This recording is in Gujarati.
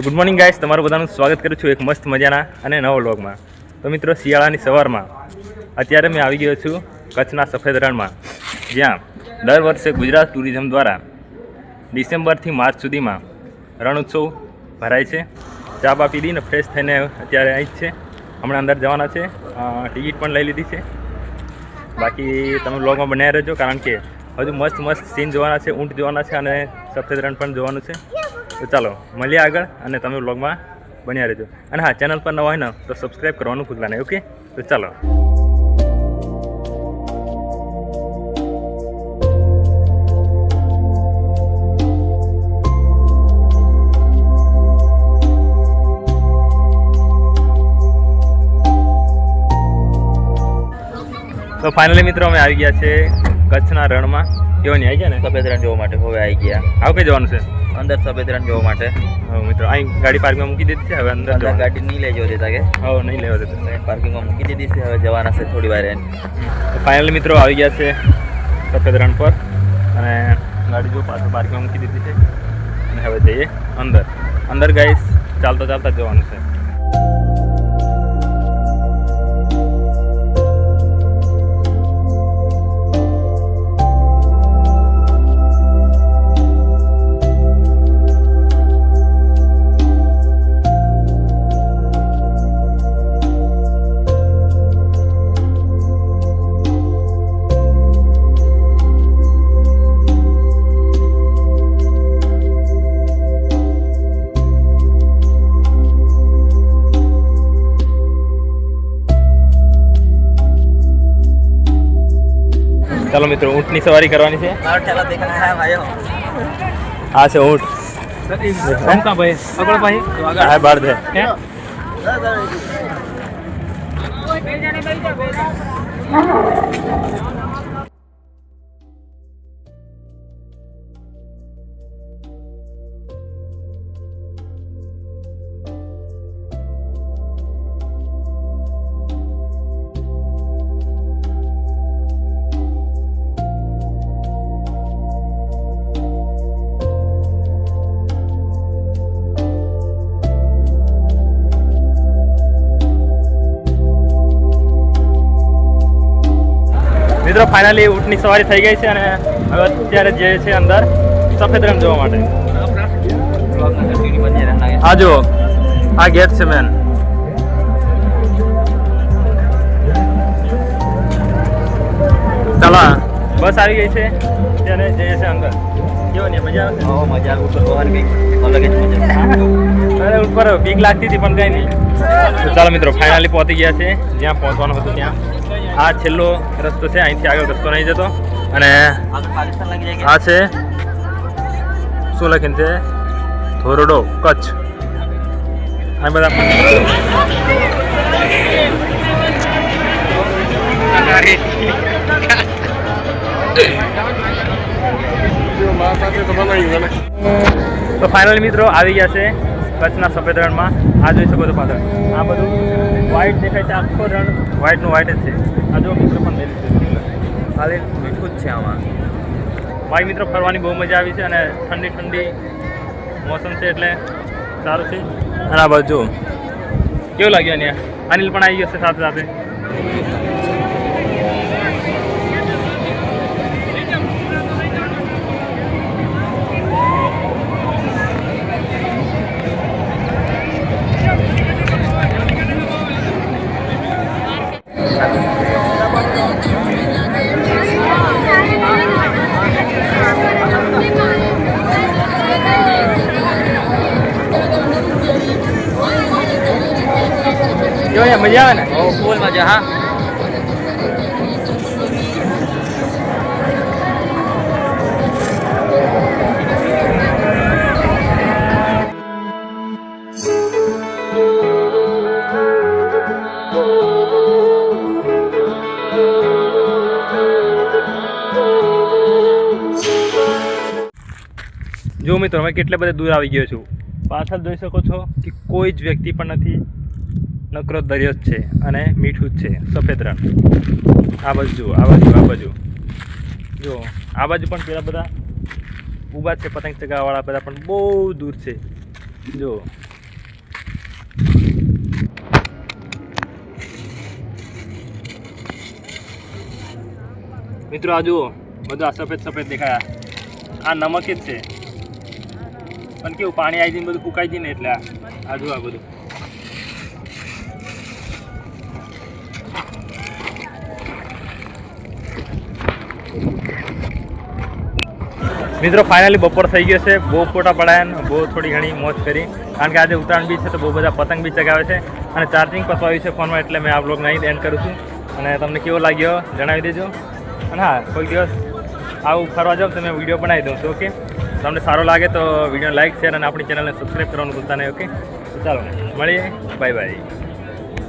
ગુડ મોર્નિંગ ગાઈસ, તમારું બધાનું સ્વાગત કરું છું એક મસ્ત મજાના અને નવો વ્લોગમાં। તો મિત્રો, શિયાળાની સવારમાં અત્યારે મેં આવી ગયો છું કચ્છના સફેદ રણમાં, જ્યાં દર વર્ષે ગુજરાત ટુરિઝમ દ્વારા ડિસેમ્બરથી માર્ચ સુધીમાં રણોત્સવ ભરાય છે। ચા બા પીધીને ફ્રેશ થઈને અત્યારે અહીં જ છે, હમણાં અંદર જવાના છે, ટિકિટ પણ લઈ લીધી છે। બાકી તમે વ્લોગમાં બનાવી રહેજો, કારણ કે હજુ મસ્ત મસ્ત સીન જોવાના છે, ઊંટ જોવાના છે અને સફેદ રણ પણ જોવાનું છે। તો ચાલો મળીએ આગળ, અને તમે વ્લોગમાં બન્યા રહેજો। અને હા, ચેનલ પર નવા હોય ને તો સબસ્ક્રાઈબ કરવાનું ભૂલતા નહીં, ઓકે? તો ચાલો। તો ફાઇનલી મિત્રો અમે આવી ગયા છે કચ્છના રણમાં। કેવો નહીં આવી ગયા ને? સફેદ રણ જોવા માટે હવે આવી ગયા। આવું કઈ જવાનું છે? અંદર સફેદ રણ જોવા માટે। હા મિત્રો, અહીં ગાડી પાર્કિંગમાં મૂકી દીધી છે, હવે અંદર ગાડી નહીં લઈ જવા દેતા કે? હવે નહીં લેવા દેતા, પાર્કિંગમાં મૂકી દીધી છે, હવે જવાના છે થોડી વાર। ફાઇનલી મિત્રો આવી ગયા છે સફેદ રણ પર, અને ગાડી જો પાછળ પાર્કિંગમાં મૂકી દીધી છે, અને હવે જઈએ અંદર। અંદર ગાઈસ ચાલતા ચાલતા જવાનું છે। ચાલો મિત્રો, ઊંટની સવારી કરવાની છે। આ છે ઊંટ, હા બાર દે। મિત્રો ફાઇનલી ઊંટની સવારી થઈ ગઈ છે, અને હવે અત્યારે જઈએ છે અંદર સફેદ રણ જોવા માટે। આ જુઓ, આ ગેટ છે મેન। ચાલો, બસ આવી ગઈ છે, ત્યારે જઈએ છે અંદર। કેવો ને, મજા આવે? મજા આવે। અલગ જ મજા। અરે ઉપર બીક લાગતી હતી, પણ કઈ નહીં। તો ચાલો મિત્રો, ફાઇનલી પહોંચી ગયા છે જ્યાં પહોંચવાનું હતું ત્યાં। આ છેલ્લો રસ્તો છે, અહીંથી આગળ રસ્તો નહીં જતો। અને આ છે, શું લખીને છે? ધોરડો કચ્છ। આ બધા તો ફાઇનલી મિત્રો આવી ગયા છે કચ્છના સફેદ રણમાં। આ જોઈ શકો છો પાછળ, આ બધું વ્હાઇટ દેખાય છે, આખો રણ વ્હાઇટનું વ્હાઇટ જ છે। આ જો મિત્રો પણ મેલી છે, ખાલી મીઠું જ છે આમાં। બાકી મિત્રો ફરવાની બહુ મજા આવી છે, અને ઠંડી ઠંડી મોસમ છે એટલે સારું છે। અને આ બાજુ કેવું લાગ્યું? અહીંયા અનિલ પણ આવી ગયો છે સાથે સાથે। મજા આવે ને? ફૂલ મજા। હા, જો મિત્રો, અમે કેટલે બધે દૂર આવી ગયો છું। પાછળ જોઈ શકો છો કે કોઈ જ વ્યક્તિ પણ નથી, નકરો દરિયો જ છે અને મીઠું જ છે, સફેદ રણ। આ બાજુ જુઓ, આ બાજુ જો, આ બાજુ પણ પેલા બધા ઊભા છે પતંગ ચગાવવાવાળા, બધા પણ બહુ દૂર છે। જો મિત્રો આ જુઓ બધું આ સફેદ સફેદ દેખાયા, આ નમક જ છે, પણ કેવું પાણી આવી જઈને બધું ફૂંકાઈ જઈને એટલે આ જુઓ આ બધું. મિત્રો ફાઇનલી બપોર થઈ ગયો છે, બહુ ફોટા પડાયા, બહુ થોડી ઘણી મોજ કરી, કારણ કે આજે ઉત્તરાયણ બી છે તો બહુ બધા પતંગ બી ચગાવે છે અને ચાર્જિંગ પતવાયું છે ફોનમાં, એટલે મેં આ બ્લોગને અહીં એન્ડ કરું છું. અને તમને કેવો લાગ્યો જણાવી દેજો. અને હા, કોઈ દિવસ આવું ફરવા જાવ તો મેં વિડીયો બનાવી દઉં છું. ઓકે, તમને સારો લાગે તો વિડીયો લાઇક શેર અને આપણી ચેનલને સબસ્ક્રાઈબ કરવાનું ભૂલતા નહીં. ઓકે, ચાલો મળીએ, બાય બાય.